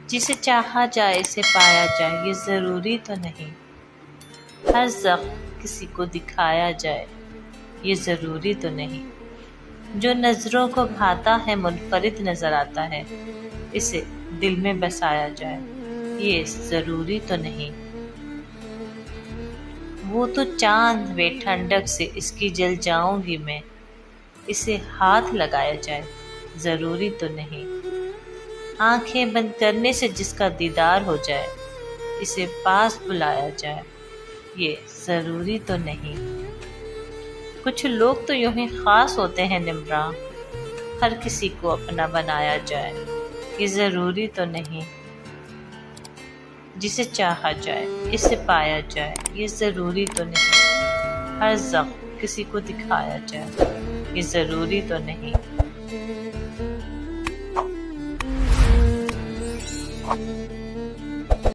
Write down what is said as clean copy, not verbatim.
جسے چاہا جائے اسے پایا جائے، یہ ضروری تو نہیں۔ ہر زخم کسی کو دکھایا جائے، یہ ضروری تو نہیں۔ جو نظروں کو بھاتا ہے منفرد نظر آتا ہے، اسے دل میں بسایا جائے، یہ ضروری تو نہیں۔ وہ تو چاند وے ٹھنڈک سے اس کی جل جاؤں گی میں، اسے ہاتھ لگایا جائے، ضروری تو نہیں۔ آنکھیں بند کرنے سے جس کا دیدار ہو جائے، اسے پاس بلایا جائے، یہ ضروری تو نہیں۔ کچھ لوگ تو یوں ہی خاص ہوتے ہیں نمراں، ہر کسی کو اپنا بنایا جائے، یہ ضروری تو نہیں۔ جسے چاہا جائے اسے پایا جائے، یہ ضروری تو نہیں۔ ہر زخم کسی کو دکھایا جائے، یہ ضروری تو نہیں۔